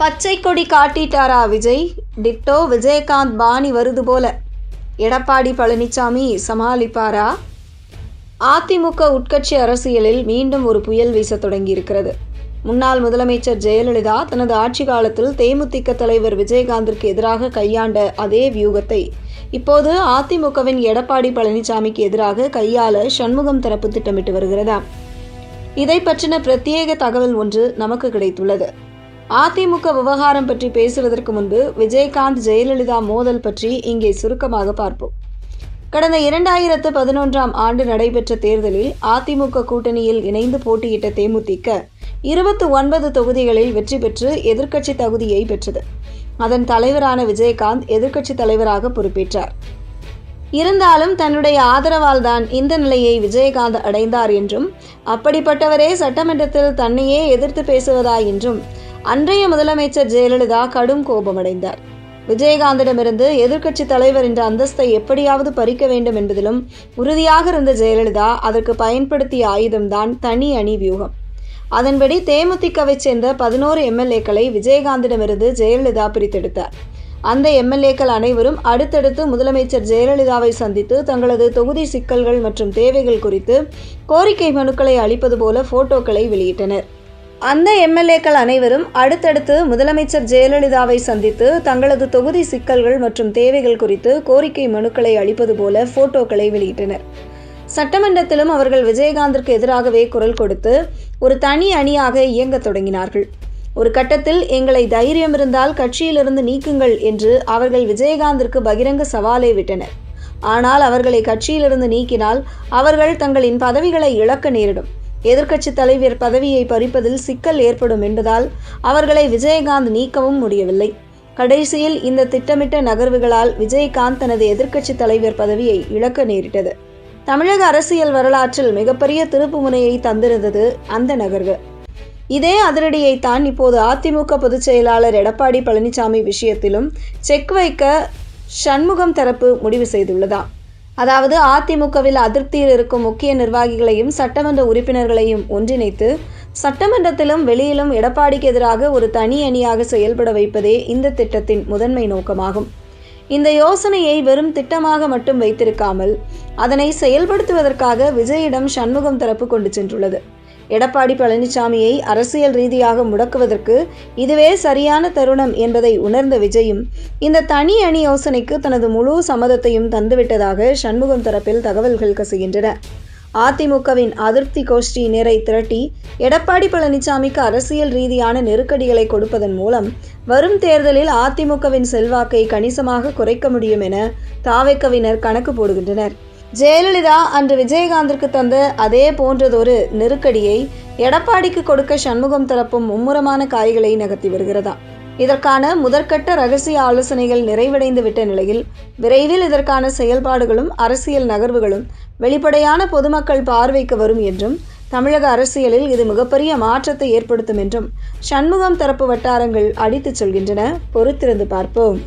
பச்சை கொடி காட்டிட்டாரா விஜய்? டிட்டோ விஜயகாந்த் பாணி வருது போல. எடப்பாடி பழனிசாமி சமாளிப்பாரா? அதிமுக உட்கட்சி அரசியலில் மீண்டும் ஒரு புயல் வீச தொடங்கியிருக்கிறது. முன்னாள் முதலமைச்சர் ஜெயலலிதா தனது ஆட்சி காலத்தில் தேமுதிக தலைவர் விஜயகாந்திற்கு எதிராக கையாண்ட அதே வியூகத்தை இப்போது அதிமுகவின் எடப்பாடி பழனிசாமிக்கு எதிராக கையாள சண்முகம் தரப்பு திட்டமிட்டு வருகிறதா? இதை பற்றின பிரத்யேக தகவல் ஒன்று நமக்கு கிடைத்துள்ளது. அதிமுக விவகாரம் பற்றி பேசுவதற்கு முன்பு விஜயகாந்த் ஜெயலலிதா மோதல் பற்றி இங்கே சுருக்கமாக பார்ப்போம். கடந்த 2011ஆம் ஆண்டு நடைபெற்ற தேர்தலில் அதிமுக கூட்டணியில் இணைந்து போட்டியிட்ட தேமுதிக 29 தொகுதிகளில் வெற்றி பெற்று எதிர்க்கட்சி தகுதியை பெற்றது. அதன் தலைவரான விஜயகாந்த் எதிர்க்கட்சி தலைவராக பொறுப்பேற்றார். இருந்தாலும் தன்னுடைய ஆதரவால் தான் இந்த நிலையை விஜயகாந்த் அடைந்தார் என்றும், அப்படிப்பட்டவரே சட்டமன்றத்தில் தன்னையே எதிர்த்து பேசுவதா என்றும் அன்றைய முதலமைச்சர் ஜெயலலிதா கடும் கோபமடைந்தார். விஜயகாந்திடமிருந்து எதிர்க்கட்சி தலைவர் என்ற அந்தஸ்தை எப்படியாவது பறிக்க வேண்டும் என்பதிலும் உறுதியாக இருந்த ஜெயலலிதா அதற்கு பயன்படுத்திய ஆயுதம்தான் தனி அணி வியூகம். அதன்படி தேமுதிகவை சேர்ந்த 11 எம்எல்ஏக்களை விஜயகாந்திடமிருந்து ஜெயலலிதா பிரித்தெடுத்தார். அந்த எம்எல்ஏக்கள் அனைவரும் அடுத்தடுத்து முதலமைச்சர் ஜெயலலிதாவை சந்தித்து தங்களது தொகுதி சிக்கல்கள் மற்றும் தேவைகள் குறித்து கோரிக்கை மனுக்களை அளிப்பது போல போட்டோக்களை வெளியிட்டனர். அந்த எம்எல்ஏக்கள் அனைவரும் அடுத்தடுத்து முதலமைச்சர் ஜெயலலிதாவை சந்தித்து தங்களது தொகுதி சிக்கல்கள் மற்றும் தேவைகள் குறித்து கோரிக்கை மனுக்களை அளிப்பது போல போட்டோக்களை வெளியிட்டனர். சட்டமன்றத்திலும் அவர்கள் விஜயகாந்திற்கு எதிராகவே குரல் கொடுத்து ஒரு தனி அணியாக இயங்க தொடங்கினார்கள். ஒரு கட்டத்தில் எங்களை தைரியம் இருந்தால் கட்சியிலிருந்து நீக்குங்கள் என்று அவர்கள் விஜயகாந்திற்கு பகிரங்க சவாலை விட்டனர். ஆனால் அவர்களை கட்சியிலிருந்து நீக்கினால் அவர்கள் தங்களின் பதவிகளை இழக்க நேரிடும், எதிர்க்கட்சி தலைவர் பதவியை பறிப்பதில் சிக்கல் ஏற்படும் என்பதால் அவர்களை விஜயகாந்த் நீக்கவும் முடியவில்லை. கடைசியில் இந்த திட்டமிட்ட நகர்வுகளால் விஜயகாந்த் தனது எதிர்க்கட்சி தலைவர் பதவியை இழக்க நேரிட்டது. தமிழக அரசியல் வரலாற்றில் மிகப்பெரிய திருப்பு முனையை தந்திருந்தது அந்த நகர்வு. இதே அதிரடியைத்தான் இப்போது அதிமுக பொதுச் செயலாளர் எடப்பாடி பழனிசாமி விஷயத்திலும் செக் வைக்க சண்முகம் தரப்பு முடிவு செய்துள்ளதாம். அதாவது அதிமுகவில் அதிருப்தியில் இருக்கும் முக்கிய நிர்வாகிகளையும் சட்டமன்ற உறுப்பினர்களையும் ஒன்றிணைத்து சட்டமன்றத்திலும் வெளியிலும் எடப்பாடிக்கு எதிராக ஒரு தனி அணியாக செயல்பட வைப்பதே இந்த திட்டத்தின் முதன்மை நோக்கமாகும். இந்த யோசனையை வெறும் திட்டமாக மட்டும் வைத்திருக்காமல் அதனை செயல்படுத்துவதற்காக விஜயிடம் சண்முகம் தரப்பு கொண்டு சென்றுள்ளது. எடப்பாடி பழனிசாமியை அரசியல் ரீதியாக முடக்குவதற்கு இதுவே சரியான தருணம் என்பதை உணர்ந்த விஜயும் இந்த தனி அணி யோசனைக்கு தனது முழு சம்மதத்தையும் தந்துவிட்டதாக சண்முகம் தரப்பில் தகவல்கள் கசிகின்றன. அதிமுகவின் அதிருப்தி கோஷ்டி நேரை திரட்டி எடப்பாடி பழனிசாமிக்கு அரசியல் ரீதியான நெருக்கடிகளை கொடுப்பதன் மூலம் வரும் தேர்தலில் அதிமுகவின் செல்வாக்கை கணிசமாக குறைக்க முடியும் என தாவேக்கவினர் கணக்கு போடுகின்றனர். ஜெயலலிதா அன்று விஜயகாந்திற்கு தந்த அதே போன்றதொரு நெருக்கடியை எடப்பாடிக்கு கொடுக்க சண்முகம் தரப்பும் மும்முரமான காய்களை நகர்த்தி வருகிறதா? இதற்கான முதற்கட்ட ரகசிய ஆலோசனைகள் நிறைவடைந்து விட்ட நிலையில் விரைவில் இதற்கான செயல்பாடுகளும் அரசியல் நகர்வுகளும் வெளிப்படையான பொதுமக்கள் பார்வைக்கு வரும் என்றும், தமிழக அரசியலில் இது மிகப்பெரிய மாற்றத்தை ஏற்படுத்தும் என்றும் சண்முகம் தரப்பு வட்டாரங்கள் அடித்துச் சொல்கின்றன. பொறுத்திருந்து பார்ப்போம்.